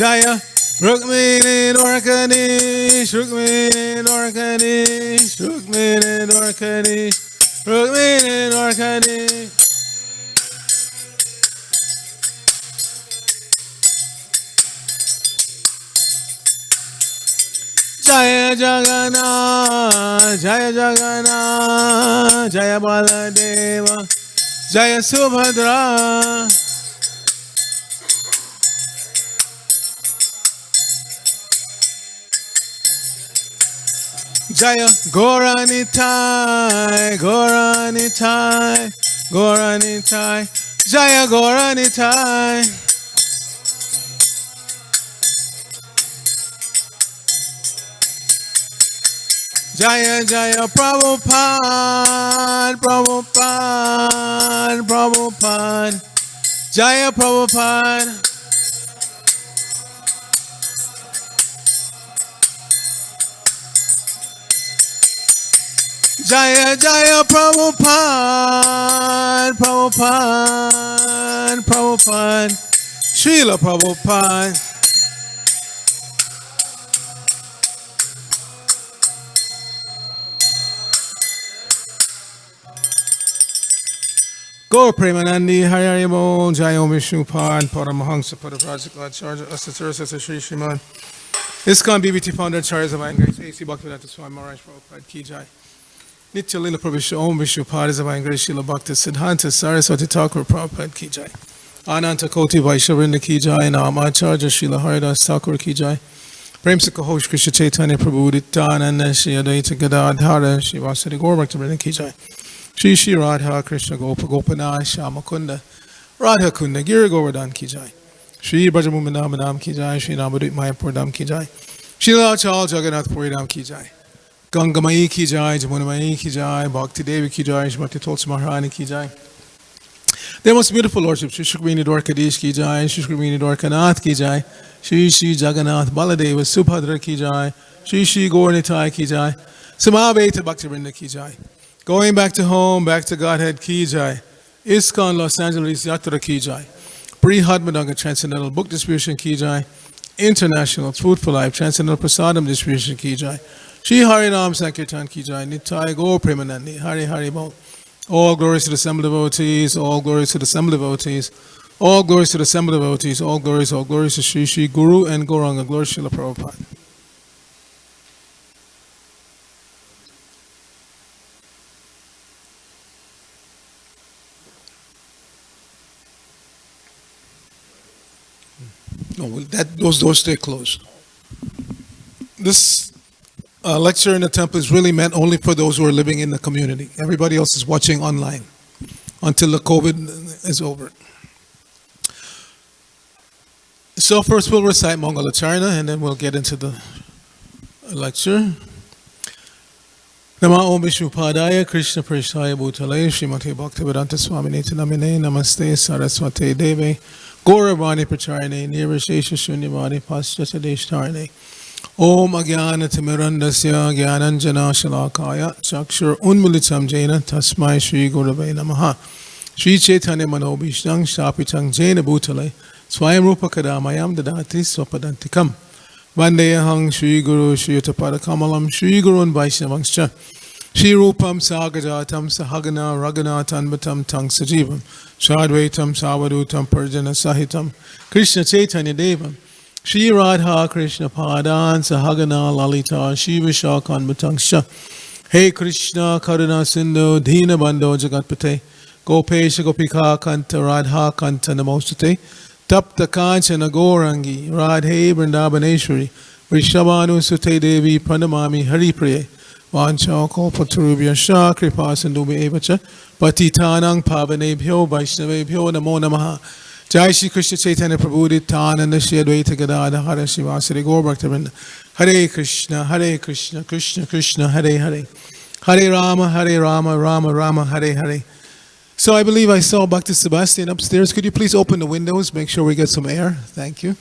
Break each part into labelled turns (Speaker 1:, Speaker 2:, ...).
Speaker 1: Jaya Rukmini Dwarkadish, Rukmini Dwarkadish, Rukmini Dwarkadish, Rukmini Dwarkadish. Jaya Jagannath, Jaya Jagannath, Jaya Baladeva, Jaya Subhadra. Jaya Goranitai, Goranitai, Goranitai, Jaya Goranitai. Jaya Jaya Prabhupada, Prabhupada, Prabhupada, Jaya Prabhupada. Jaya Jaya Prabhupada, Prabhupada, Prabhupada, Srila Prabhupada. Gaur Premanandi, Hari Hari Bol, Jaya Om Vishnupad, Paramahansa Padavrajaka, Charge Asaturasa Sri Shriman. ISKCON BBT founder, Charles of Grace, A.C. Bhaktivedanta Swami Maharaj Prabhupada Ki Jai. Nitya Lila Prabhu Om Vishnupad is of Grace, Srila Bhakti Siddhanta Saraswati Thakur Prabhupada Ki Jai. Ananta Koti Vaishnavinda Ki Jai, Namacharya Srila Haridas Thakur Ki Jai. Prem Sikahosh Krishna Chaitanya Prabhu Nityananda Shri Advaita Gadadhara Shri Vasudeva Gaur Bhaktivinoda Ki Jai. Shri Shri Radha Krishna Gopa Gopanath Shamakunda Radha Kunda Giri Govardhan Ki Jai. Shri Brajamumana Madam Ki Jai. Shri Navadvip Mayapur Dham Ki Jai. Shri Lachal Jagannath Puri Dham Ki Jai. Gangamai Ki Jai. Jamunamai Ki Jai. Bhakti Devi Ki Jai. Shrimati Tulsi Maharani Ki Jai. Their most beautiful lordship, Shri Shukmini Dwarkadish Ki Jai. Shri Shukmini Dwarkanath Ki Jai. Shri Shri Jagannath Baladeva Subhadra Ki Jai. Shri Shri Gaurnitai Ki Jai. Samaveta Bhaktivinoda Ki Jai. Going back to home, back to Godhead Ki Jai. ISKCON Los Angeles Yatra Ki Jai. Pre-Hadmadanga Transcendental Book Distribution Ki Jai. International Food for Life Transcendental Prasadam Distribution Ki Jai. Shri Harinam Sankirtan Ki Jai. Nitai Gaur Premanandi. Hari Hari Bol. All glories to the assembled devotees. All glories to the assembled devotees. All glories to the assembled devotees. All glories to Shri Shri Guru and Gauranga. Glory Srila Prabhupada. No, those doors stay closed. This lecture in the temple is really meant only for those who are living in the community. Everybody else is watching online until the COVID is over. So first we'll recite Mangalacharna and then we'll get into the lecture. Nama Om Vishnupadaya Krishna Prishthaya Bhutale Srimati Bhaktivedanta Swami Namine Namaste Saraswate Deve Gauravani Pracharane Nirvishesha Shunyavani Paschata Deshtarane Om Agyana Timirandasya Gyananjana Shalakaya Chakshur Unmilitam Jaina Tasmai Shri Gurave Namaha Shri Chaitanya Manobhishnang Shapitang Jaina Bhutale Swayam Rupa Kadamayam Dadati Swapadantikam Vandeyahang Shri Guru Shri Utapada Kamalam Shri Gurun Vaishnavangscha Shri Rupam Sagajatam Sahagana Raghunathan Batam Tang Sajivam Shadvaitam Savadutam Parjana Sahitam Krishna Chaitanya Devam Shri Radha Krishna Padan Sahagana Lalita Shiva Shakan Batangsha Hey Krishna Karuna Sindhu Dina Bando Jagatpate Gopesha Gopika Kanta Radha Kanta Namostate Tapta Kanchana Gaurangi Radhe Vrindavaneshwari Vrishabhanu Sute Devi Pranamami Hari Priye Vancha Kalpatarubhya Shah Kripa Sindhume Evacha Patitanang Pavanebhyo Vaishnavebhyo Namo Namaha Jai Shri Krishna Chaitanya Prabhu Nityananda Shri Advaita Gadadhara Srivasari Gaur Bhaktivinoda Hare Krishna Krishna Krishna Hare Hare Hare Rama Rama Rama Hare Hare. So I believe I saw Bhakti Sebastian upstairs. Could you please open the windows, make sure we get some air? Thank you.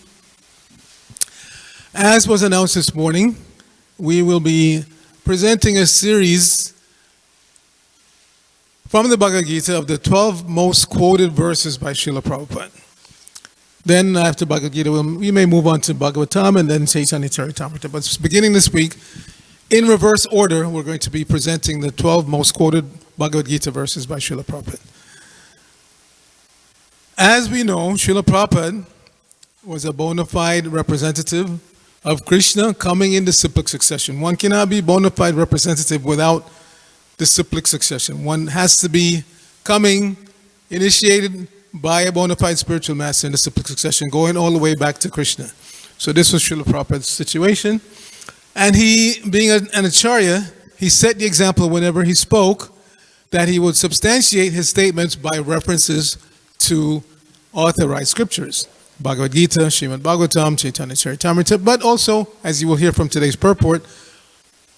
Speaker 1: As was announced this morning, we will be presenting a series from the Bhagavad Gita of the 12 most quoted verses by Srila Prabhupada. Then after Bhagavad Gita, we may move on to Bhagavatam and then Chaitanya Charitamrita. But beginning this week, in reverse order, we're going to be presenting the 12 most quoted Bhagavad Gita verses by Srila Prabhupada. As we know, Srila Prabhupada was a bona fide representative of Krishna coming in disciplic succession. One cannot be bona fide representative without disciplic succession. One has to be coming, initiated by a bona fide spiritual master in disciplic succession, going all the way back to Krishna. So this was Srila Prabhupada's situation. And he, being an acharya, he set the example whenever he spoke that he would substantiate his statements by references to authorized scriptures. Bhagavad Gita, Srimad Bhagavatam, Chaitanya Charitamrita, but also, as you will hear from today's purport,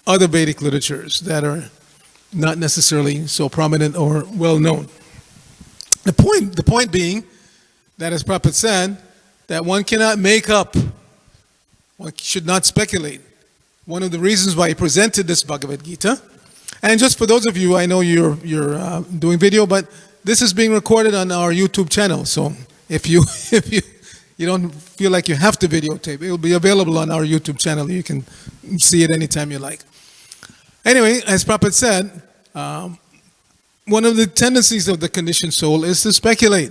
Speaker 1: other Vedic literatures that are not necessarily so prominent or well known. The point being that, as Prabhupada said, that one cannot make up, one should not speculate. One of the reasons why he presented this Bhagavad Gita, and just for those of you, I know you're doing video, but this is being recorded on our YouTube channel. So if you don't feel like you have to videotape, it will be available on our YouTube channel. You can see it anytime you like. Anyway, as Prabhupada said, one of the tendencies of the conditioned soul is to speculate.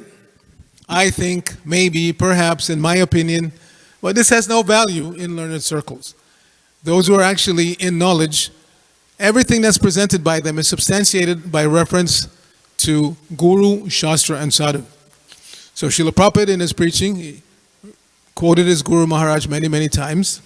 Speaker 1: I think, maybe, perhaps, in my opinion, but this has no value in learned circles. Those who are actually in knowledge, everything that's presented by them is substantiated by reference to Guru, Shastra, and Sadhu. So Srila Prabhupada in his preaching, he quoted his Guru Maharaj many, many times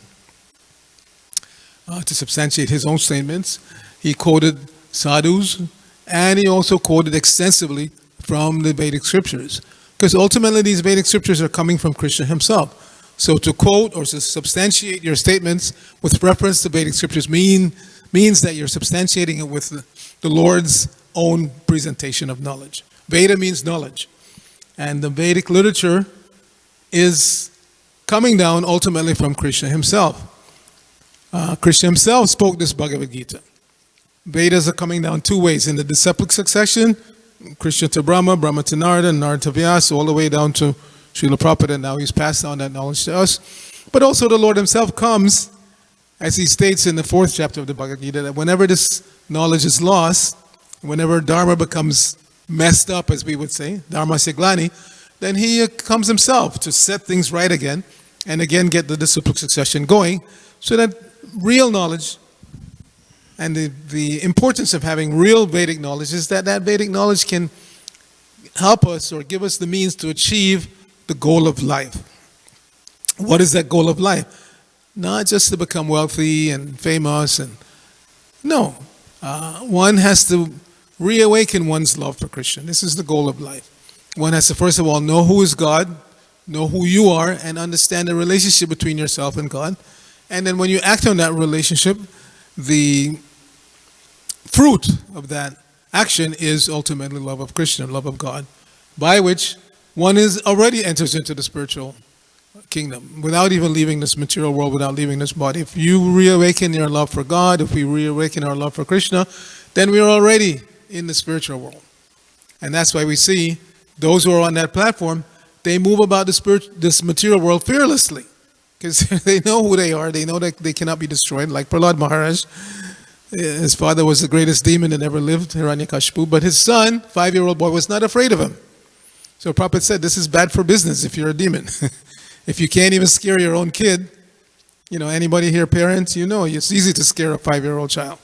Speaker 1: to substantiate his own statements. He quoted sadhus, and he also quoted extensively from the Vedic scriptures. Because ultimately these Vedic scriptures are coming from Krishna himself. So to quote or to substantiate your statements with reference to Vedic scriptures means that you're substantiating it with the Lord's own presentation of knowledge. Veda means knowledge. And the Vedic literature is coming down ultimately from Krishna himself. Krishna himself spoke this Bhagavad Gita. Vedas are coming down two ways. In the disciplic succession, Krishna to Brahma, Brahma to Narada, Narada to Vyasa, all the way down to Srila Prabhupada, and now he's passed on that knowledge to us. But also the Lord himself comes, as he states in the 4th chapter of the Bhagavad Gita, that whenever this knowledge is lost, whenever Dharma becomes messed up, as we would say, Dharma Siglani, then he comes himself to set things right again, and again get the disciplic succession going, so that real knowledge, and the importance of having real Vedic knowledge is that Vedic knowledge can help us or give us the means to achieve the goal of life. What is that goal of life? Not just to become wealthy and famous, one has to reawaken one's love for Krishna. This is the goal of life. One has to first of all know who is God, know who you are, and understand the relationship between yourself and God. And then when you act on that relationship, the fruit of that action is ultimately love of Krishna, love of God, by which one is already enters into the spiritual kingdom without even leaving this material world, without leaving this body. If you reawaken your love for God, if we reawaken our love for Krishna, then we are already in the spiritual world. And that's why we see those who are on that platform, they move about this material world fearlessly, because they know who they are. They know that they cannot be destroyed. Like Prahlad Maharaj, his father was the greatest demon that ever lived, Hiranyakashipu, but his son, 5-year-old boy, was not afraid of him. So Prabhupada said, this is bad for business if you're a demon. If you can't even scare your own kid, anybody here, parents, it's easy to scare a 5-year-old child.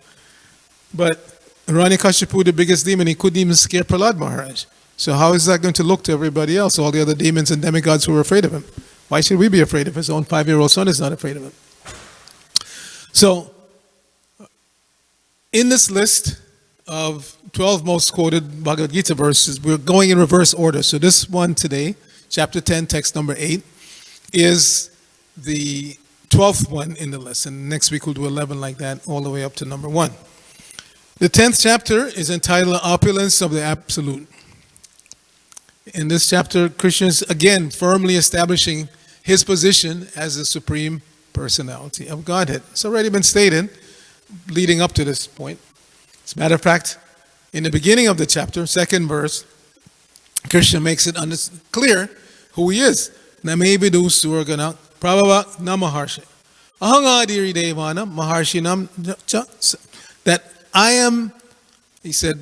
Speaker 1: But Hiranyakashipu, the biggest demon, he couldn't even scare Prahlad Maharaj. So how is that going to look to everybody else, all the other demons and demigods who are afraid of him? Why should we be afraid if his own 5-year-old son is not afraid of him? So, in this list of 12 most quoted Bhagavad Gita verses, we're going in reverse order. So this one today, chapter 10, text number 8, is the 12th one in the list. And next week we'll do 11 like that, all the way up to number 1. The 10th chapter is entitled Opulence of the Absolute. In this chapter, Krishna is again firmly establishing his position as the Supreme Personality of Godhead. It's already been stated leading up to this point. As a matter of fact, in the beginning of the chapter, 2nd verse, Krishna makes it clear who he is. na maybe do surgana Prabhu na Maharshi. Ahanga diri devana Maharshi nam that I am, he said,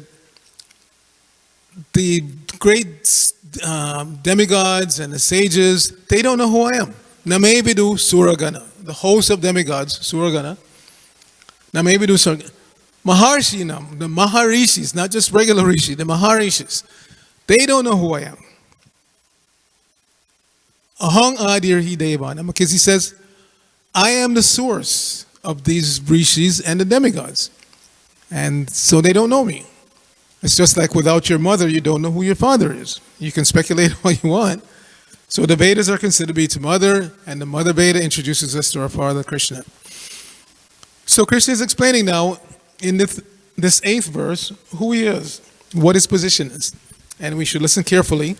Speaker 1: the great demigods and the sages, they don't know who I am. Namebidu Suragana, the host of demigods, Suragana. Namebidu Suragana. Maharshinam, the Maharishis, not just regular Rishi, the Maharishis, they don't know who I am. Ahang Adir Hidevana, because he says, I am the source of these Rishis and the demigods. And so they don't know me. It's just like without your mother, you don't know who your father is. You can speculate all you want. So the Vedas are considered to be to mother, and the mother Veda introduces us to our father Krishna. So Krishna is explaining now in this 8th verse who he is, what his position is. And we should listen carefully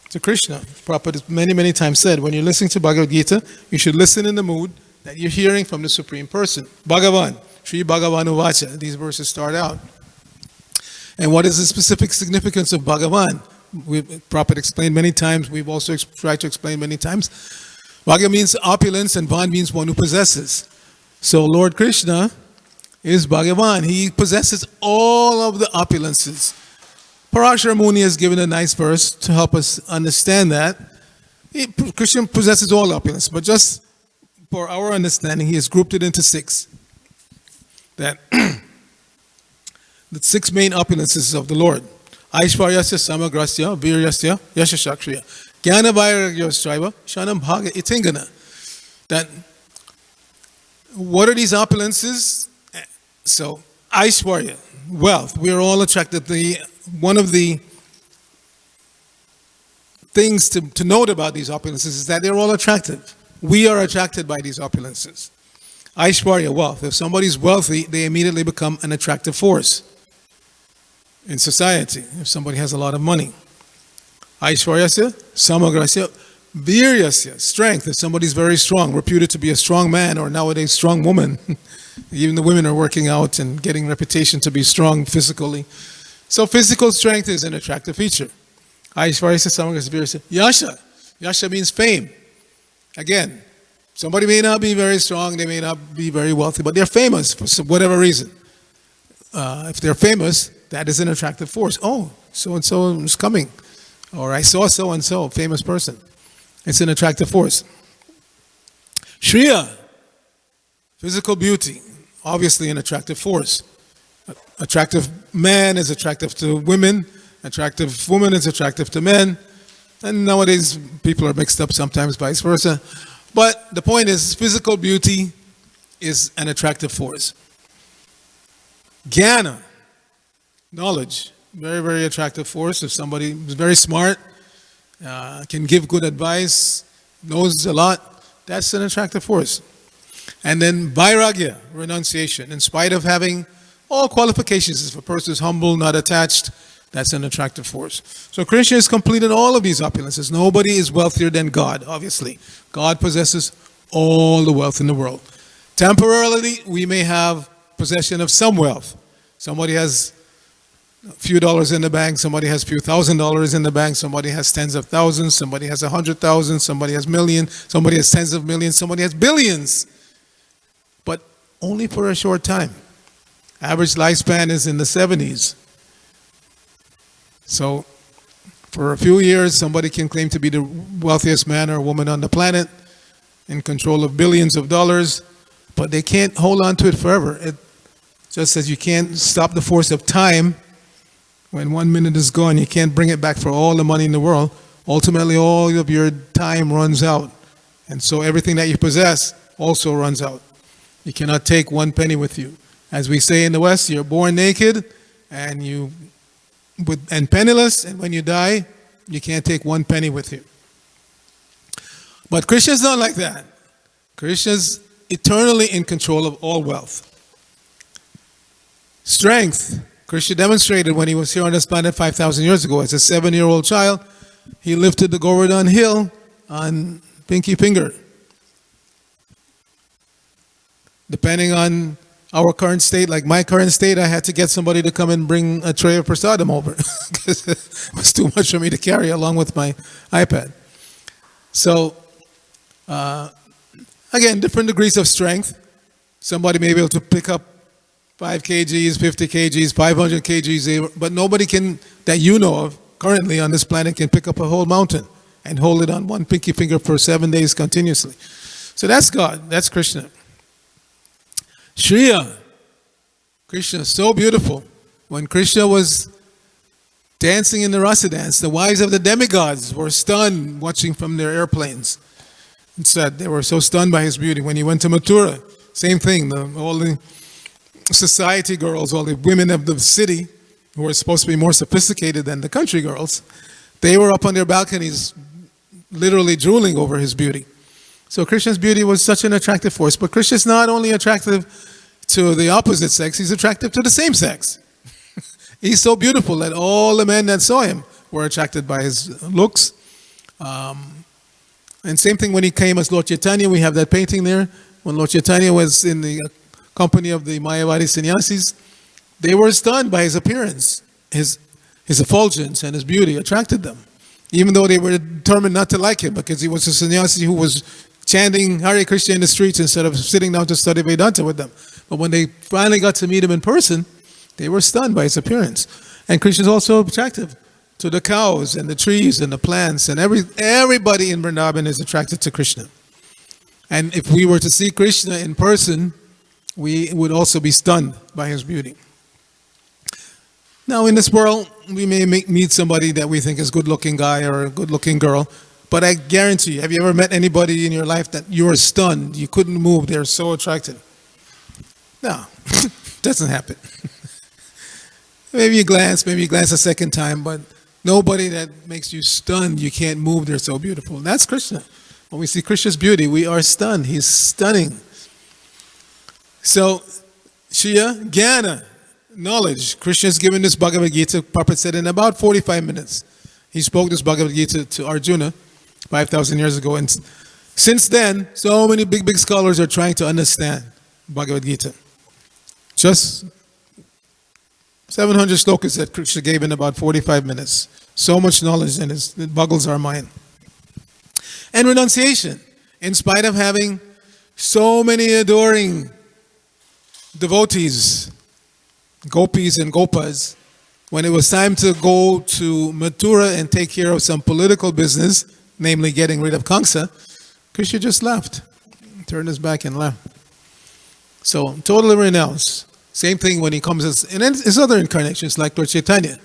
Speaker 1: to Krishna. Prabhupada many, many times said, when you're listening to Bhagavad Gita, you should listen in the mood that you're hearing from the Supreme Person. Bhagavan, Sri Bhagavan Uvacha, these verses start out. And what is the specific significance of Bhagavan? Prabhupada explained many times, we've also tried to explain many times. Bhagavan means opulence and Van means one who possesses. So Lord Krishna is Bhagavan. He possesses all of the opulences. Parashara Muni has given a nice verse to help us understand that. Krishna possesses all opulence, but just for our understanding, he has grouped it into 6. That the 6 main opulences of the Lord. Aishvaryasya samagrasya viryasya yashashakriya jnana vairagya striva shanam bhaga itingana. That what are these opulences? So Aishvarya, wealth. We are all attracted. One of the things to note about these opulences is that they're all attractive. We are attracted by these opulences. Aishvarya, wealth. If somebody's wealthy, they immediately become an attractive force in society, if somebody has a lot of money. Aishvaryasya, samagrasya, viryasya, strength. If somebody's very strong, reputed to be a strong man, or nowadays strong woman. Even the women are working out and getting reputation to be strong physically. So physical strength is an attractive feature. Aishvaryasya, samagrasya, viryasya. Yasha. Yasha means fame. Again, somebody may not be very strong, they may not be very wealthy, but they're famous for whatever reason. If they're famous, that is an attractive force. Oh, so-and-so is coming. Or I saw so-and-so, famous person. It's an attractive force. Shriya, physical beauty, obviously an attractive force. Attractive man is attractive to women. Attractive woman is attractive to men. And nowadays, people are mixed up sometimes, vice versa. But the point is, physical beauty is an attractive force. Jnana, knowledge, very, very attractive force. If somebody is very smart, can give good advice, knows a lot, that's an attractive force. And then vairagya, renunciation. In spite of having all qualifications, if a person is humble, not attached, that's an attractive force. So Krishna has completed all of these opulences. Nobody is wealthier than God, obviously. God possesses all the wealth in the world. Temporarily, we may have possession of some wealth. Somebody has a few dollars in the bank, somebody has a few $1,000s in the bank, somebody has tens of thousands, somebody has 100,000, somebody has millions, somebody has tens of millions, somebody has billions. But only for a short time. Average lifespan is in the 70s. So for a few years, somebody can claim to be the wealthiest man or woman on the planet, in control of billions of dollars, but they can't hold on to it forever. It just as you can't stop the force of time. When 1 minute is gone, you can't bring it back for all the money in the world. Ultimately, all of your time runs out. And so everything that you possess also runs out. You cannot take 1 penny with you. As we say in the West, you're born naked and penniless, and when you die, you can't take 1 penny with you. But Krishna's not like that. Krishna's eternally in control of all wealth. Strength. Krishna demonstrated when he was here on this planet 5,000 years ago. As a 7-year-old child, he lifted the Govardhan hill on pinky finger. Depending on our current state, like my current state, I had to get somebody to come and bring a tray of prasadam over because it was too much for me to carry along with my iPad. So, again, different degrees of strength. Somebody may be able to pick up 5 kgs, 50 kgs, 500 kgs, but nobody can, that you know of, currently on this planet can pick up a whole mountain and hold it on one pinky finger for 7 days continuously. So that's God, that's Krishna. Shriya, Krishna, so beautiful. When Krishna was dancing in the rasa dance, the wives of the demigods were stunned watching from their airplanes. It said they were so stunned by his beauty. When he went to Mathura, same thing. All the society girls, all the women of the city, who were supposed to be more sophisticated than the country girls, they were up on their balconies literally drooling over his beauty. So Krishna's beauty was such an attractive force. But Krishna's not only attractive to the opposite sex, he's attractive to the same sex. He's so beautiful that all the men that saw him were attracted by his looks. And same thing when he came as Lord Chaitanya. We have that painting there. When Lord Chaitanya was in the company of the Mayavadi sannyasis, they were stunned by his appearance. His effulgence and his beauty attracted them, even though they were determined not to like him, because he was a sannyasi who was chanting Hare Krishna in the streets instead of sitting down to study Vedanta with them. But when they finally got to meet him in person, they were stunned by his appearance. And Krishna is also attractive to the cows and the trees and the plants, and everybody in Vrindavan is attracted to Krishna. And if we were to see Krishna in person, we would also be stunned by his beauty. Now in this world, we may meet somebody that we think is a good-looking guy or a good-looking girl, but I guarantee you, have you ever met anybody in your life that you were stunned, you couldn't move, they're so attractive? No, doesn't happen. Maybe you glance a second time, but nobody that makes you stunned, you can't move, they're so beautiful. That's Krishna. When we see Krishna's beauty, we are stunned. He's stunning. So, Shriya, Jnana, knowledge. Krishna has given this Bhagavad Gita, Prabhupada said, in about 45 minutes. He spoke this Bhagavad Gita to Arjuna 5,000 years ago. And since then, so many big scholars are trying to understand Bhagavad Gita. Just 700 slokas that Krishna gave in about 45 minutes. So much knowledge, and it boggles our mind. And renunciation. In spite of having so many adoring devotees, gopis and gopas, when it was time to go to Mathura and take care of some political business, namely getting rid of Kamsa, Krishna just left, turned his back and left. So totally renounced. Same thing when he comes in his other incarnations, like Lord Chaitanya,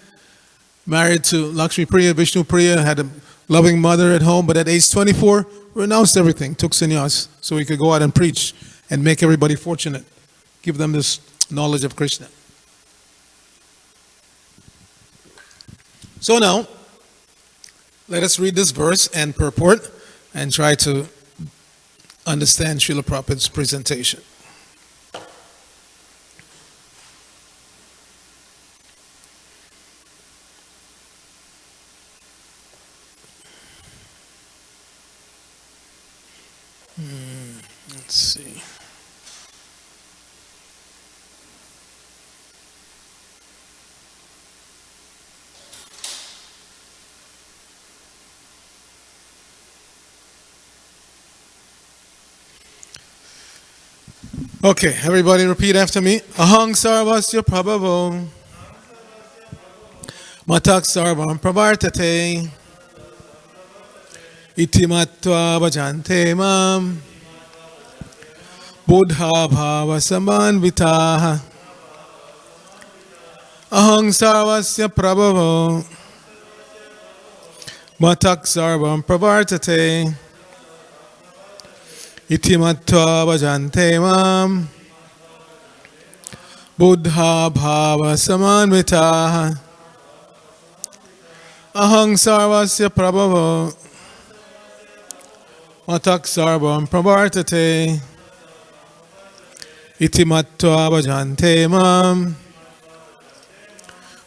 Speaker 1: married to Lakshmi Priya, Vishnu Priya, had a loving mother at home, but at age 24, renounced everything, took sannyas, so he could go out and preach and make everybody fortunate, give them this knowledge of Krishna. So now, let us read this verse and purport and try to understand Srila Prabhupada's presentation. Let's see. Okay, everybody repeat after me. Ahang sarvasya prabhavo matak sarvam pravartate iti matva bhajante mam buddha bhava samanvitaha. Ahang sarvasya prabhavo matak sarvam pravartate iti matva bhajante mam buddha bhava samanvitaha. Ahang sarvasya prabhavo matak sarvam pravartate iti matva bhajante mam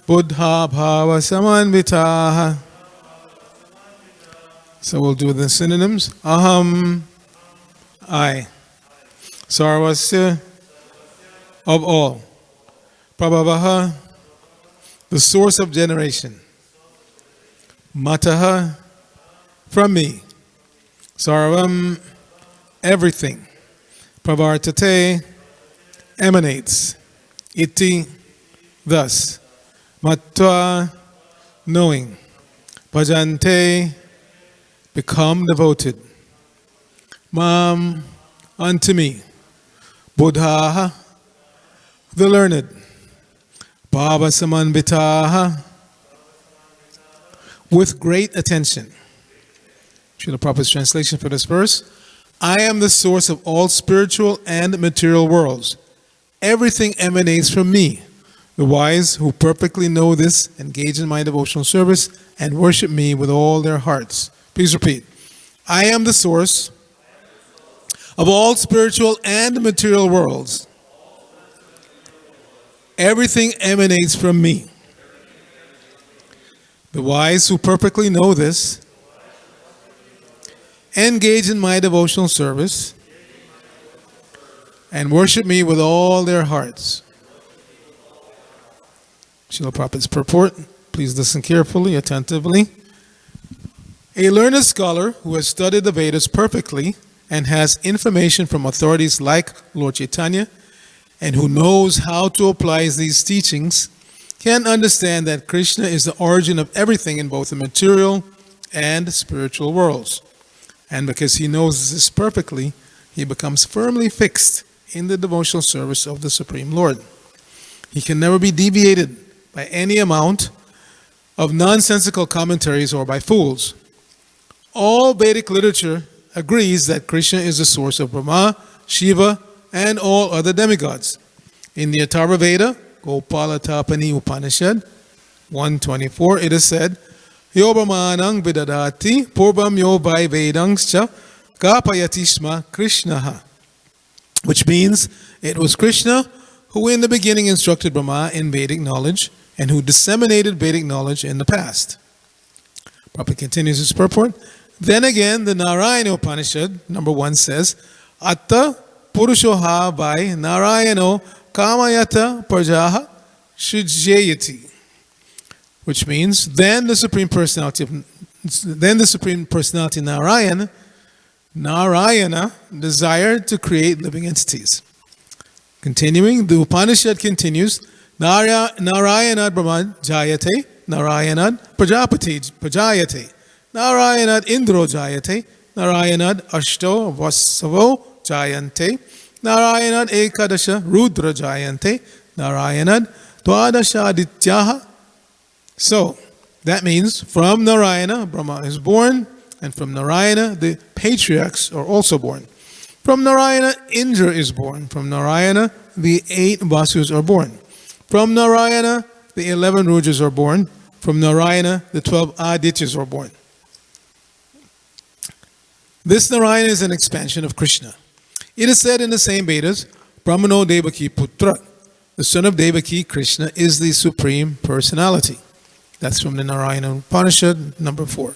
Speaker 1: buddha bhava samanvitaha. So we'll do the synonyms. Aham, I. Sarvasya, of all. Prabhavaha, the source of generation. Mataha, from me. Sarvam, everything. Pravartate, emanates. Iti, thus. Matva, knowing. Bhajante, become devoted. Mam, unto me. Buddha, the learned. Bhava samanvitaha, with great attention. Srila Prabhupada's translation for this verse. I am the source of all spiritual and material worlds. Everything emanates from me. The wise who perfectly know this engage in my devotional service and worship me with all their hearts. Please repeat. I am the source of all spiritual and material worlds. Everything emanates from me. The wise who perfectly know this engage in my devotional service and worship me with all their hearts. Srila Prabhupada's purport. Please listen carefully, attentively. A learned scholar who has studied the Vedas perfectly and has information from authorities like Lord Chaitanya and who knows how to apply these teachings can understand that Krishna is the origin of everything in both the material and spiritual worlds. And because he knows this perfectly, he becomes firmly fixed in the devotional service of the Supreme Lord. He can never be deviated by any amount of nonsensical commentaries or by fools. All Vedic literature agrees that Krishna is the source of Brahma, Shiva, and all other demigods. In the Atharva Veda, Gopalatapani Upanishad 124, it is said, Yo Brahmanang Vidadati Purvam Yo Vai Vedangscha Kapayatishma Krishnaha, which means it was Krishna who in the beginning instructed Brahma in Vedic knowledge and who disseminated Vedic knowledge in the past. Prabhupada continues his purport. Then again, the Narayana Upanishad, number 1, says, Atta Purushoha Vai Narayano Kamayata Prajaha Shujayati, which means then the Supreme Personality Narayana desired to create living entities. Continuing, the Upanishad continues, Narayanad Brahma Jayate, Narayanad Prajayate, Narayanad Indro Jayate, Narayanad Ashto Vasavo Jayante, Narayanad Ekadasha Rudra Jayante, Narayanad Dwadasha Adityaha. So, that means from Narayana, Brahma is born, and from Narayana, the patriarchs are also born. From Narayana, Indra is born. From Narayana, the 8 Vasus are born. From Narayana, the 11 Rudras are born. From Narayana, the 12 Adityas are born. This Narayana is an expansion of Krishna. It is said in the same Vedas, Brahmano Devaki Putra, the son of Devaki, Krishna, is the Supreme Personality. That's from the Narayana Upanishad, number 4.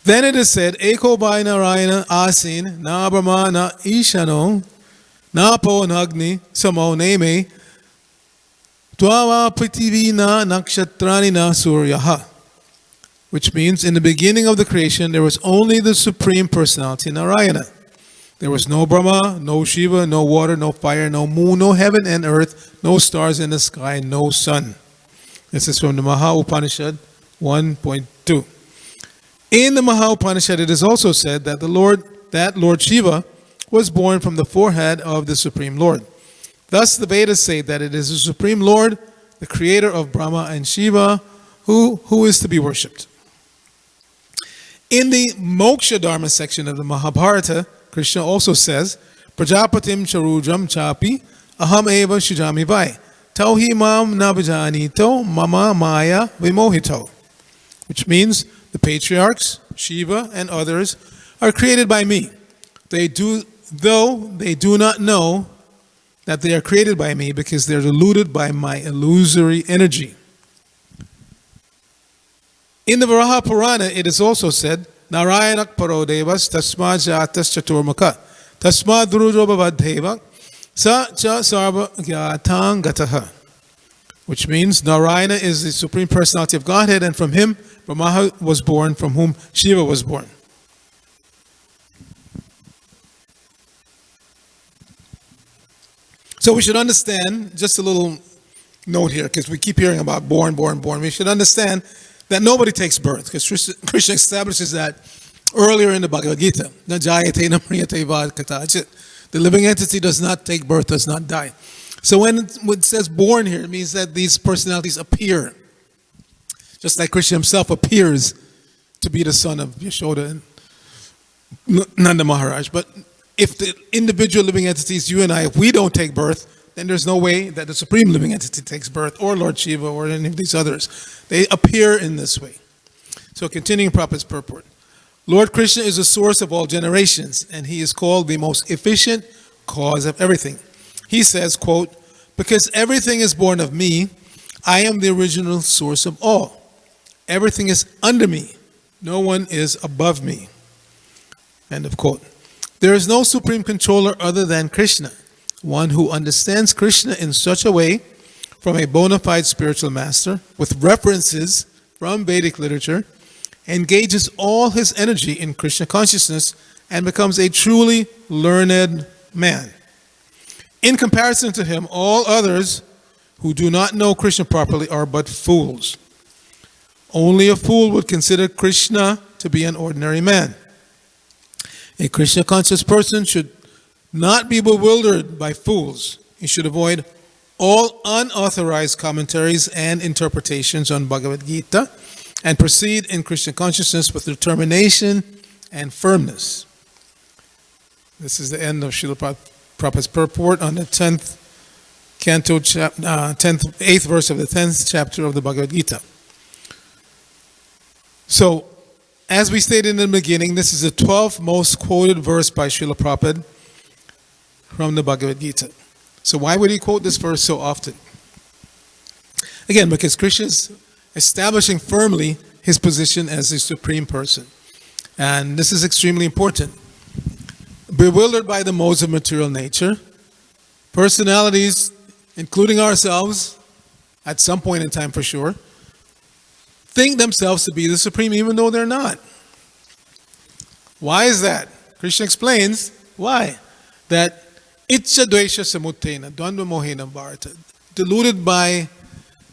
Speaker 1: Then it is said, Eko Bhai Narayana Asin, Na Brahma Na Ishano, Na Po Nagni, Samo Neme, Tvava Prithvi Na Nakshatrani Na Suryaha. Which means in the beginning of the creation, there was only the Supreme Personality, Narayana. There was no Brahma, no Shiva, no water, no fire, no moon, no heaven and earth, no stars in the sky, no sun. This is from the Maha Upanishad 1.2. In the Maha Upanishad, it is also said that Lord Shiva was born from the forehead of the Supreme Lord. Thus, the Vedas say that it is the Supreme Lord, the creator of Brahma and Shiva, who is to be worshipped. In the Moksha Dharma section of the Mahabharata, Krishna also says, Prajapatim Charujam Chapi Aham Eva Shujami Vai Tauhi Mam Nabajanito Mama Maya Vimohito, which means the patriarchs, Shiva, and others are created by me. Though they do not know that they are created by me because they are deluded by my illusory energy. In the Varaha Purana, it is also said, Narayanak Parodevas Tasma Jatas Chaturmukha Tasma Drujo Bhavadheva Sa Cha Sarva Gyatang Gataha, which means Narayana is the Supreme Personality of Godhead, and from him Brahma was born, from whom Shiva was born. So we should understand, just a little note here, because we keep hearing about born, born, born. We should understand that nobody takes birth, because Krishna establishes that earlier in the Bhagavad Gita. The living entity does not take birth, does not die. So when it says born here, it means that these personalities appear. Just like Krishna himself appears to be the son of Yashoda and Nanda Maharaj. But if the individual living entities, you and I, if we don't take birth, then there's no way that the supreme living entity takes birth, or Lord Shiva, or any of these others. They appear in this way. So continuing Prabhupada's purport. Lord Krishna is the source of all generations, and he is called the most efficient cause of everything. He says, quote, because everything is born of me, I am the original source of all. Everything is under me. No one is above me. End of quote. There is no supreme controller other than Krishna. One who understands Krishna in such a way, from a bona fide spiritual master, with references from Vedic literature, engages all his energy in Krishna consciousness and becomes a truly learned man. In comparison to him, all others who do not know Krishna properly are but fools. Only a fool would consider Krishna to be an ordinary man. A Krishna conscious person should not be bewildered by fools. He should avoid all unauthorized commentaries and interpretations on Bhagavad Gita and proceed in Krishna consciousness with determination and firmness. This is the end of Srila Prabhupada's purport on the 10th canto, 8th verse of the 10th chapter of the Bhagavad Gita. So, as we stated in the beginning, this is the 12th most quoted verse by Srila Prabhupada from the Bhagavad Gita. So why would he quote this verse so often? Again, because Krishna is establishing firmly his position as the supreme person. And this is extremely important. Bewildered by the modes of material nature, personalities, including ourselves, at some point in time for sure, think themselves to be the supreme even though they're not. Why is that? Krishna explains why. That Itcha Dvesha Samutena, Dvandva Mohena Bharata, deluded by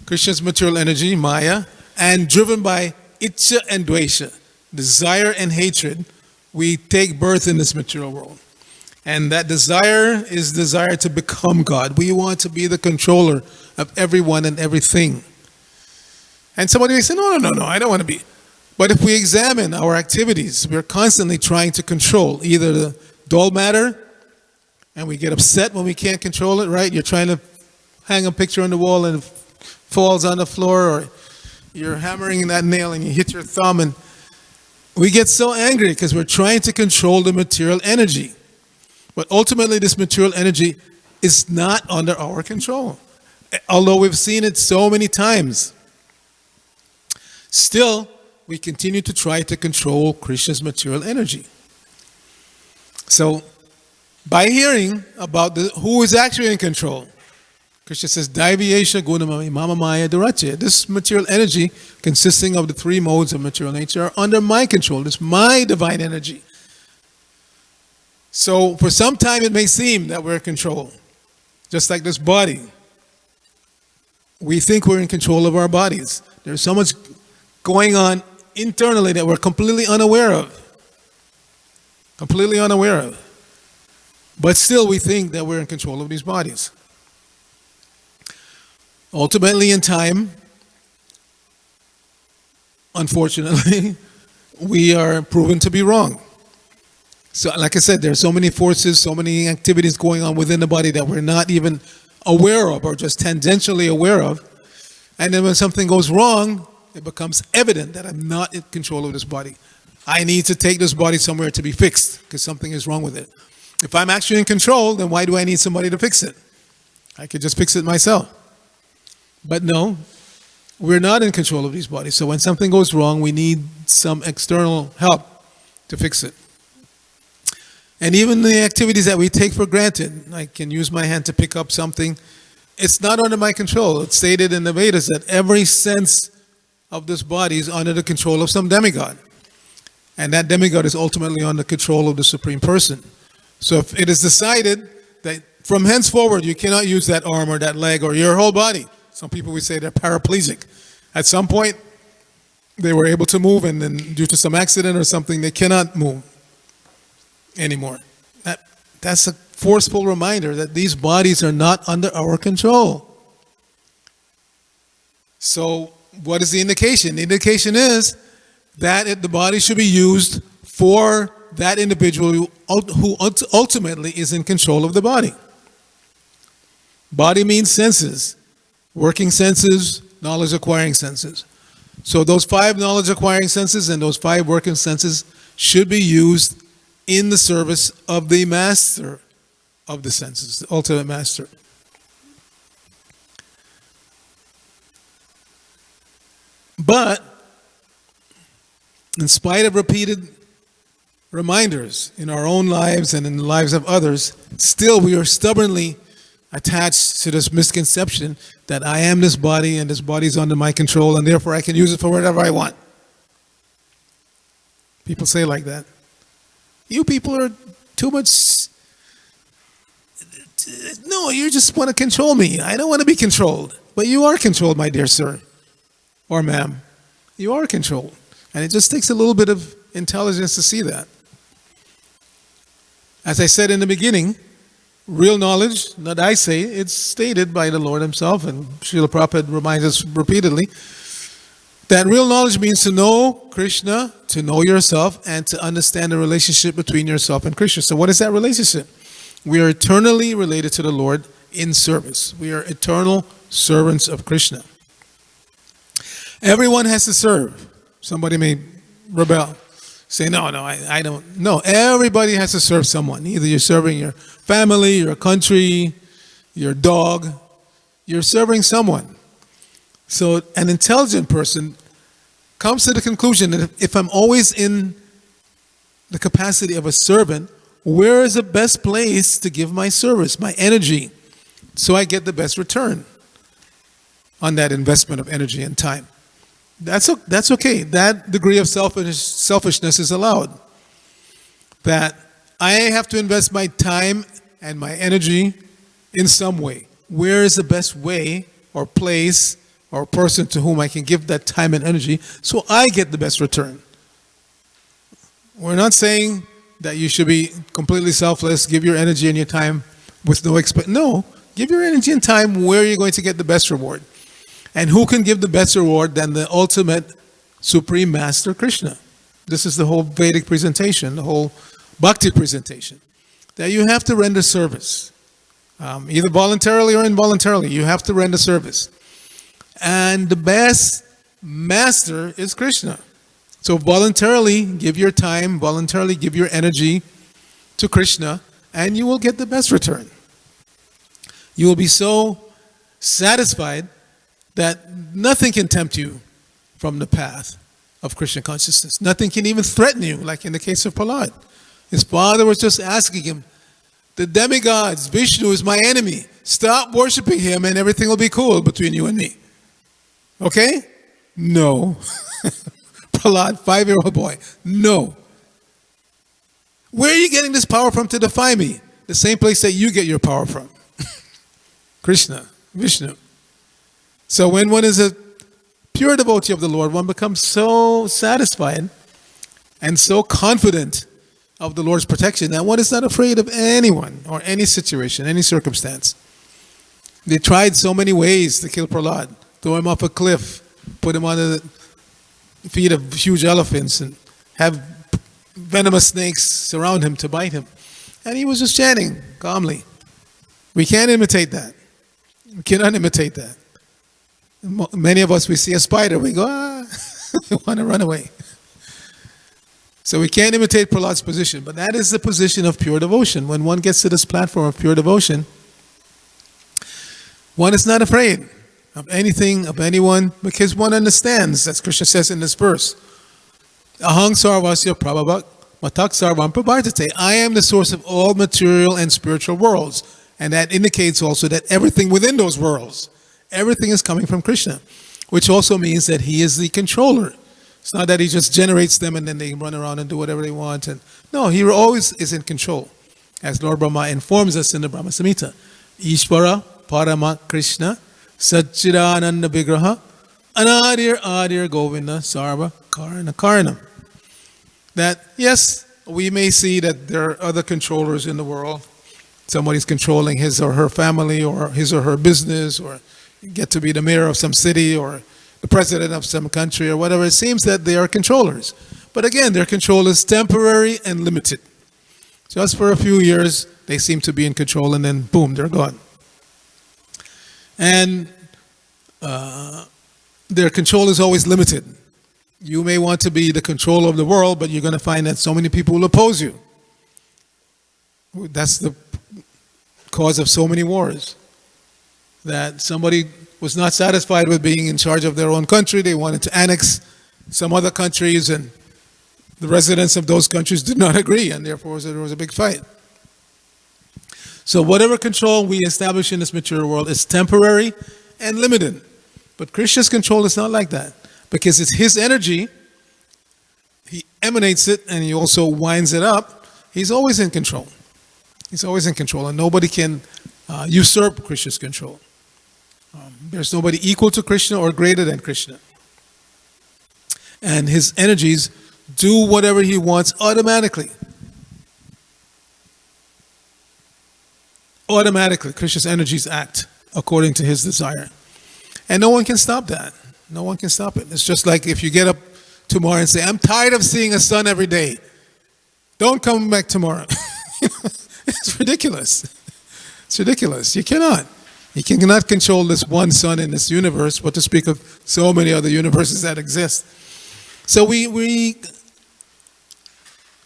Speaker 1: Krishna's material energy, Maya, and driven by Itcha and Dvesha, desire and hatred, we take birth in this material world. And that desire is desire to become God. We want to be the controller of everyone and everything. And somebody may say, no, I don't want to be. But if we examine our activities, we're constantly trying to control either the dull matter, and we get upset when we can't control it, right? You're trying to hang a picture on the wall and it falls on the floor, or you're hammering that nail and you hit your thumb, and we get so angry because we're trying to control the material energy. But ultimately, this material energy is not under our control. Although we've seen it so many times, still, we continue to try to control Krishna's material energy. So, by hearing about who is actually in control, Krishna says, Daiviyesha Gunamami Mama Maya Durache. This material energy, consisting of the three modes of material nature, are under my control. It's my divine energy. So, for some time it may seem that we're in control. Just like this body. We think we're in control of our bodies. There's so much going on internally that we're completely unaware of. Completely unaware of. But still we think that we're in control of these bodies. Ultimately in time, unfortunately, we are proven to be wrong. So like I said, there's so many forces, so many activities going on within the body that we're not even aware of or just tangentially aware of. And then when something goes wrong, it becomes evident that I'm not in control of this body. I need to take this body somewhere to be fixed because something is wrong with it. If I'm actually in control, then why do I need somebody to fix it? I could just fix it myself. But no, we're not in control of these bodies. So when something goes wrong, we need some external help to fix it. And even the activities that we take for granted, I can use my hand to pick up something, it's not under my control. It's stated in the Vedas that every sense of this body is under the control of some demigod. And that demigod is ultimately under control of the Supreme Person. So if it is decided that From henceforward, you cannot use that arm or that leg or your whole body. Some people would say they're paraplegic. At some point, they were able to move, and then due to some accident or something, they cannot move anymore. That's a forceful reminder that these bodies are not under our control. So what is the indication? The indication is that the body should be used for that individual who ultimately is in control of the body. Body means senses, working senses, knowledge acquiring senses. So those 5 knowledge acquiring senses and those 5 working senses should be used in the service of the master of the senses, the ultimate master. But in spite of repeated reminders in our own lives and in the lives of others, still we are stubbornly attached to this misconception that I am this body and this body is under my control and therefore I can use it for whatever I want. People say like that. You people are too much. No, you just want to control me. I don't want to be controlled. But you are controlled, my dear sir or ma'am. You are controlled. And it just takes a little bit of intelligence to see that. As I said in the beginning, real knowledge, not I say, it's stated by the Lord himself, and Srila Prabhupada reminds us repeatedly, that real knowledge means to know Krishna, to know yourself, and to understand the relationship between yourself and Krishna. So what is that relationship? We are eternally related to the Lord in service. We are eternal servants of Krishna. Everyone has to serve. Somebody may rebel. Say, no, I don't. No, everybody has to serve someone. Either you're serving your family, your country, your dog. You're serving someone. So an intelligent person comes to the conclusion that if I'm always in the capacity of a servant, where is the best place to give my service, my energy, so I get the best return on that investment of energy and time? That's okay. That degree of selfishness is allowed. That I have to invest my time and my energy in some way. Where is the best way or place or person to whom I can give that time and energy so I get the best return? We're not saying that you should be completely selfless, give your energy and your time with no No, give your energy and time where you're going to get the best reward. And who can give the best reward than the ultimate Supreme Master Krishna? This is the whole Vedic presentation, the whole Bhakti presentation. That you have to render service. Either voluntarily or involuntarily, you have to render service. And the best master is Krishna. So voluntarily give your time, voluntarily give your energy to Krishna, and you will get the best return. You will be so satisfied that nothing can tempt you from the path of Krishna consciousness. Nothing can even threaten you, like in the case of Prahlad. His father was just asking him, the demigods, Vishnu is my enemy. Stop worshiping him and everything will be cool between you and me. Okay? No. Prahlad, 5-year-old boy. No. Where are you getting this power from to defy me? The same place that you get your power from. Krishna, Vishnu. So when one is a pure devotee of the Lord, one becomes so satisfied and so confident of the Lord's protection that one is not afraid of anyone or any situation, any circumstance. They tried so many ways to kill Prahlad. Throw him off a cliff, put him on the feet of huge elephants, and have venomous snakes surround him to bite him. And he was just chanting calmly. We can't imitate that. We cannot imitate that. Many of us, we see a spider, we go, we want to run away. So we can't imitate Prahlad's position, but that is the position of pure devotion. When one gets to this platform of pure devotion, one is not afraid of anything, of anyone, because one understands, as Krishna says in this verse, Ahang sarvasya prabhavak matak sarvam prabhartate. I am the source of all material and spiritual worlds. And that indicates also that everything within those worlds, everything is coming from Krishna, which also means that he is the controller. It's not that he just generates them and then they run around and do whatever they want. No, he always is in control. as Lord Brahma informs us in the Brahma Samhita. Ishvara Parama Krishna Satchidananda Vigraha Anadir Adir Govinda Sarva Karana Karanam. That, yes, we may see that there are other controllers in the world. Somebody's controlling his or her family or his or her business, or get to be the mayor of some city or the president of some country or whatever. It seems that they are controllers. But again, their control is temporary and limited. Just for a few years, they seem to be in control, and then boom, they're gone. And their control is always limited. You may want to be the controller of the world, but you're going to find that so many people will oppose you. That's the cause of so many wars. That somebody was not satisfied with being in charge of their own country. They wanted to annex some other countries, and the residents of those countries did not agree, and therefore there was a big fight. So whatever control we establish in this material world is temporary and limited. But Krishna's control is not like that, because it's his energy. He emanates it, and he also winds it up. He's always in control. He's always in control, and nobody can usurp Krishna's control. There's nobody equal to Krishna or greater than Krishna. And his energies do whatever he wants automatically. Automatically, Krishna's energies act according to his desire. And no one can stop that. No one can stop it. It's just like if you get up tomorrow and say, I'm tired of seeing a sun every day. Don't come back tomorrow. It's ridiculous. It's ridiculous. You cannot. You cannot control this one sun in this universe, what to speak of so many other universes that exist. So we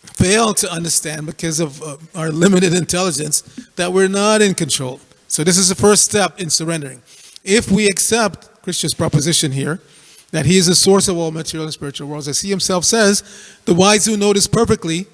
Speaker 1: fail to understand, because of our limited intelligence, that we're not in control. So this is the first step in surrendering. If we accept Krishna's proposition here, that he is the source of all material and spiritual worlds, as he himself says, the wise who know this perfectly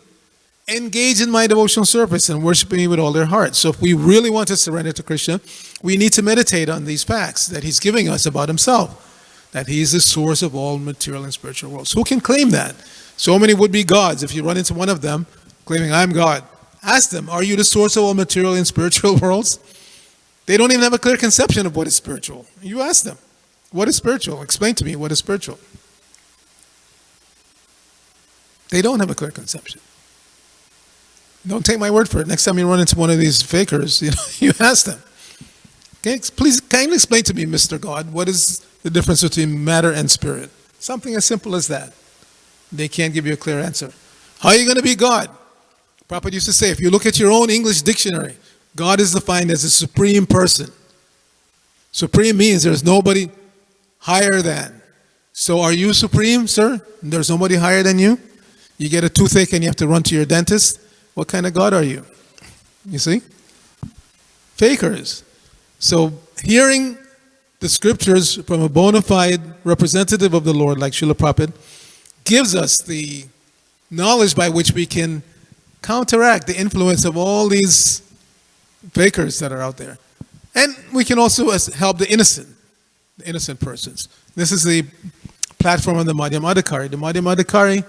Speaker 1: engage in my devotional service and worship me with all their hearts. So if we really want to surrender to Krishna, we need to meditate on these facts that he's giving us about himself, that he is the source of all material and spiritual worlds. Who can claim that? So many would-be gods. If you run into one of them claiming, I'm God, ask them, are you the source of all material and spiritual worlds? They don't even have a clear conception of what is spiritual. You ask them, what is spiritual? Explain to me what is spiritual. They don't have a clear conception. Don't take my word for it. Next time you run into one of these fakers, you ask them. Okay, please kindly explain to me, Mr. God, what is the difference between matter and spirit? Something as simple as that. They can't give you a clear answer. How are you going to be God? Prabhupada used to say, if you look at your own English dictionary, God is defined as a supreme person. Supreme means there's nobody higher than. So are you supreme, sir? There's nobody higher than you? You get a toothache and you have to run to your dentist? What kind of God are you? You see? Fakers. So hearing the scriptures from a bona fide representative of the Lord like Srila Prabhupada gives us the knowledge by which we can counteract the influence of all these fakers that are out there. And we can also help the innocent persons. This is the platform of the Madhyam Adhikari. The Madhyam Adhikari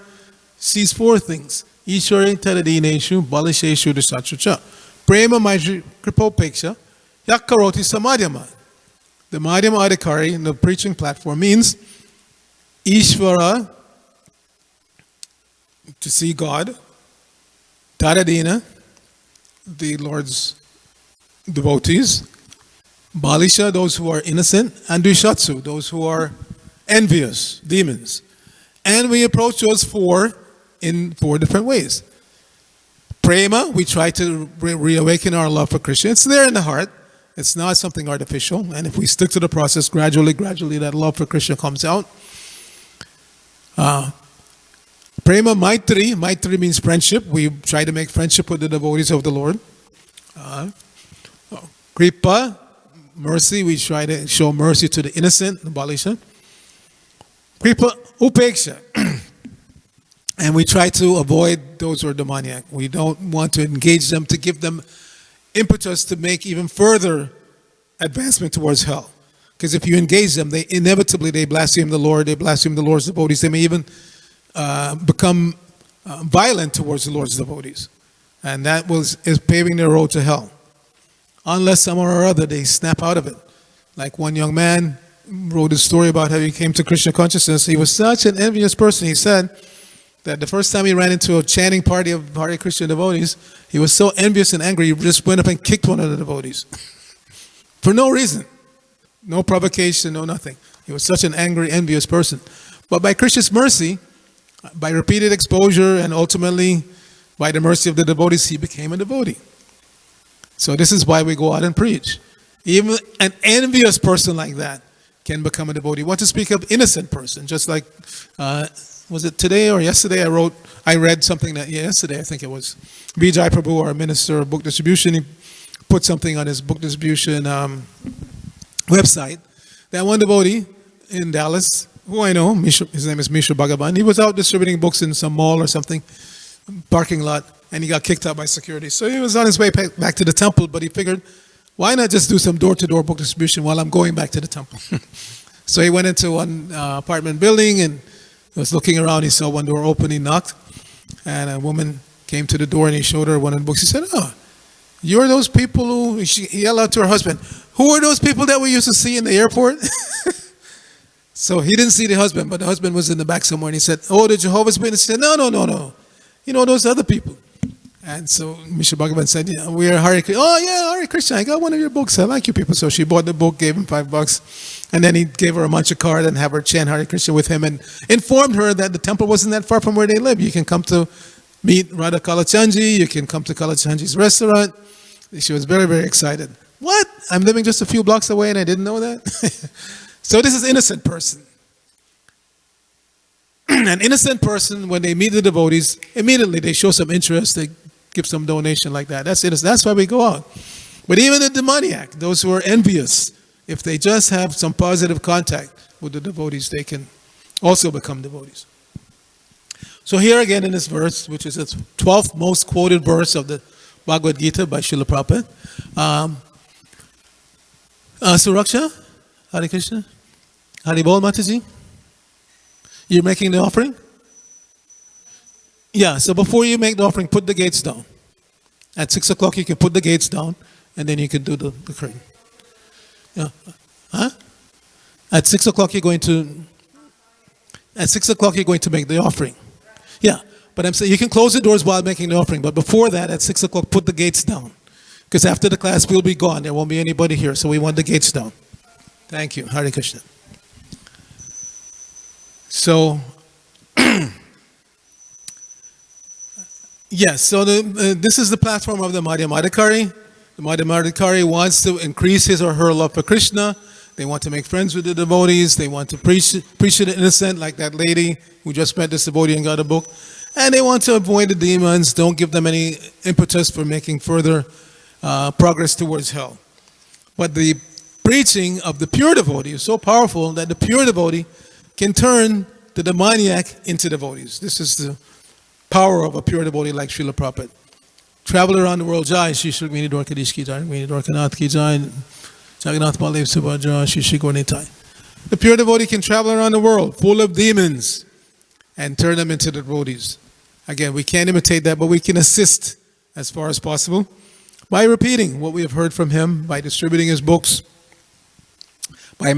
Speaker 1: sees four things. Ishwari Tadadineshu Balisheshu Dasachucha. Prema Maitri Kripopeksha Yakkaroti Samadhyama. The Madhyam Adhikari in the preaching platform means Ishvara, to see God, Tadadina, the Lord's devotees, Balisha, those who are innocent, and Dushatsu, those who are envious, demons. And we approach those four in four different ways. Prema, we try to reawaken our love for Krishna. It's there in the heart. It's not something artificial. And if we stick to the process, gradually, that love for Krishna comes out. Prema Maitri. Maitri means friendship. We try to make friendship with the devotees of the Lord. Kripa, mercy. We try to show mercy to the innocent, the Balisha. Kripa Upeksha. And we try to avoid those who are demoniac. We don't want to engage them, to give them impetus to make even further advancement towards hell. Because if you engage them, they blaspheme the Lord, they blaspheme the Lord's devotees. They may even become violent towards the Lord's devotees. And that is paving the road to hell. Unless somehow or other they snap out of it. Like one young man wrote a story about how he came to Krishna consciousness. He was such an envious person. He said that the first time he ran into a chanting party of Hare Krishna devotees, he was so envious and angry, he just went up and kicked one of the devotees. For no reason. No provocation, no nothing. He was such an angry, envious person. But by Krishna's mercy, by repeated exposure, and ultimately by the mercy of the devotees, he became a devotee. So this is why we go out and preach. Even an envious person like that can become a devotee. I want to speak of innocent person, just like, was it today or yesterday I read something that, yesterday I think it was, Vijay Prabhu, our minister of book distribution, he put something on his book distribution website that one devotee in Dallas, who I know, his name is Misha Bhagavan, he was out distributing books in some mall or something, parking lot, and he got kicked out by security. So he was on his way back to the temple, but he figured, why not just do some door-to-door book distribution while I'm going back to the temple? So he went into one apartment building and was looking around. He saw one door open. He knocked, and a woman came to the door, and he showed her one of the books. He said, "Oh, you're those people who," he yelled out to her husband, "Who are those people that we used to see in the airport?" So he didn't see the husband, but the husband was in the back somewhere, and he said, "Oh, the Jehovah's Witnesses." He said, No. You know, those other people. And so Mr. Bhagavan said, "Yeah, we are Hare Krishna." "Oh, yeah, Hare Krishna. I got one of your books. I like you people." So she bought the book, gave him $5, and then he gave her a mantra card and have her chant Hare Krishna with him, and informed her that the temple wasn't that far from where they live. You can come to meet Radha Kalachandji. You can come to Kalachandji's restaurant. She was very, very excited. What? I'm living just a few blocks away and I didn't know that? So this is innocent person. An innocent person, when they meet the devotees, immediately they show some interest, they give some donation like that. That's innocent. That's why we go out. But even the demoniac, those who are envious, if they just have some positive contact with the devotees, they can also become devotees. So here again in this verse, which is the 12th most quoted verse of the Bhagavad Gita by Srila Prabhupada. Suraksha, Hare Krishna, Hari Bol Mataji. You're making the offering? Yeah, so before you make the offering, put the gates down. At 6 o'clock, you can put the gates down, and then you can do the curtain. Yeah. Huh? At 6 o'clock, you're going to make the offering. Yeah, but I'm saying you can close the doors while making the offering, but before that, at 6 o'clock, put the gates down. Because after the class, we'll be gone. There won't be anybody here, so we want the gates down. Thank you. Hare Krishna. So, yes, so this is the platform of the Madhyamadikari. The Madhyamadikari wants to increase his or her love for Krishna. They want to make friends with the devotees. They want to preach to the innocent, like that lady who just met this devotee and got a book. And they want to avoid the demons. Don't give them any impetus for making further progress towards hell. But the preaching of the pure devotee is so powerful that the pure devotee can turn the demoniac into devotees. This is the power of a pure devotee like Srila Prabhupada. Travel around the world, Jai, Shri Shri Rukmini Dwarkadish Ki Jai, Rukmini Dwarkanath Ki Jai, Jagannath Baladev Subhadra, Shri Shri Gauranitai. The pure devotee can travel around the world full of demons and turn them into devotees. Again, we can't imitate that, but we can assist as far as possible by repeating what we have heard from him, by distributing his books, by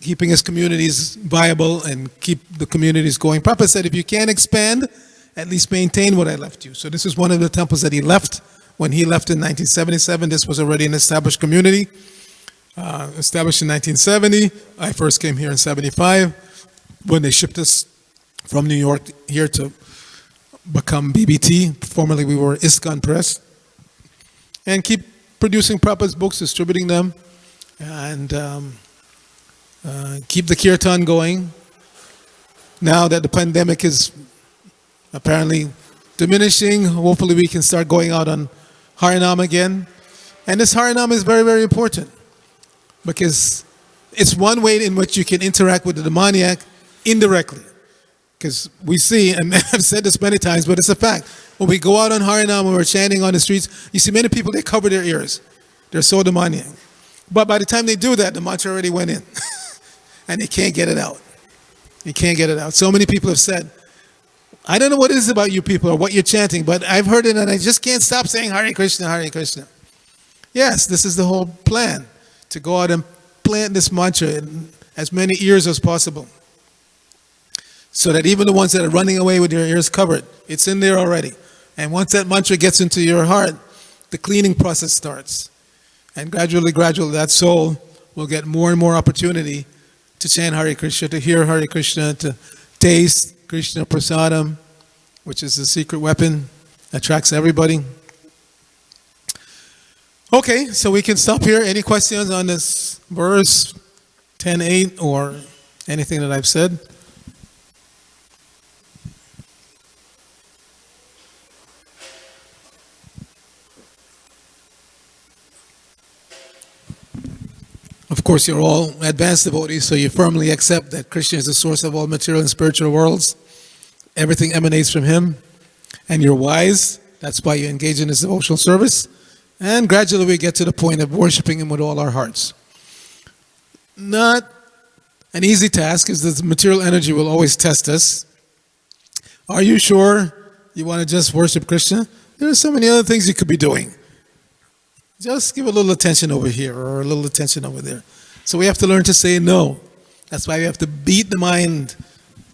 Speaker 1: keeping his communities viable and keep the communities going. Prabhupada said, if you can't expand, at least maintain what I left you. So this is one of the temples that he left. When he left in 1977, this was already an established community. Established in 1970. I first came here in 75 when they shipped us from New York here to become BBT. Formerly we were ISKCON Press. And keep producing Prabhupada's books, distributing them, and keep the kirtan going. Now that the pandemic is apparently diminishing, hopefully we can start going out on Harinam again. And this Harinam is very, very important because it's one way in which you can interact with the demoniac indirectly. Because we see, and I've said this many times, but it's a fact. When we go out on Harinam, when we're chanting on the streets, you see many people, they cover their ears. They're so demoniac. But by the time they do that, the mantra already went in. And they can't get it out. You can't get it out. So many people have said, I don't know what it is about you people or what you're chanting, but I've heard it and I just can't stop saying Hare Krishna, Hare Krishna. Yes, this is the whole plan, to go out and plant this mantra in as many ears as possible, so that even the ones that are running away with their ears covered, it's in there already. And once that mantra gets into your heart, the cleaning process starts. And gradually, that soul will get more and more opportunity to chant Hare Krishna, to hear Hare Krishna, to taste Krishna Prasadam, which is the secret weapon, attracts everybody. Okay, so we can stop here. Any questions on this verse 10:8 or anything that I've said? Of course, you're all advanced devotees, so you firmly accept that Krishna is the source of all material and spiritual worlds. Everything emanates from him, and you're wise. That's why you engage in this devotional service. And gradually we get to the point of worshiping him with all our hearts. Not an easy task, because the material energy will always test us. Are you sure you want to just worship Krishna? There are so many other things you could be doing. Just give a little attention over here or a little attention over there. So we have to learn to say no. That's why we have to beat the mind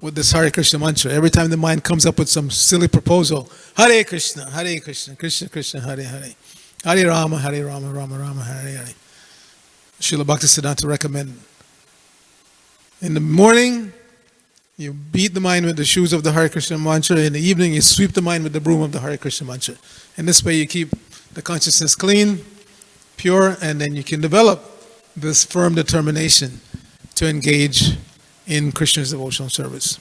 Speaker 1: with this Hare Krishna mantra. Every time the mind comes up with some silly proposal, Hare Krishna, Krishna Krishna, Hare Hare. Hare Rama, Rama Rama, Hare Hare. Srila Bhaktisiddhanta recommend. In the morning, you beat the mind with the shoes of the Hare Krishna mantra. In the evening, you sweep the mind with the broom of the Hare Krishna mantra. And this way you keep the consciousness clean, pure, and then you can develop this firm determination to engage in Krishna's devotional service.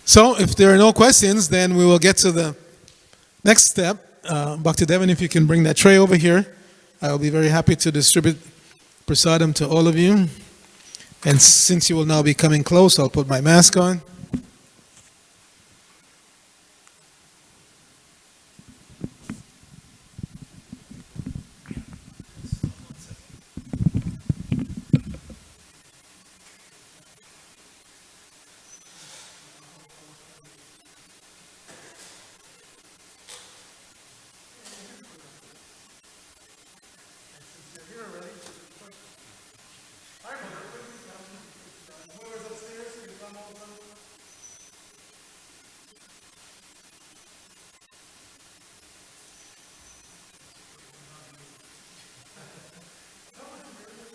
Speaker 1: So if there are no questions, then we will get to the next step. Bhakti Devan, if you can bring that tray over here, I will be very happy to distribute prasadam to all of you. And since you will now be coming close, I'll put my mask on.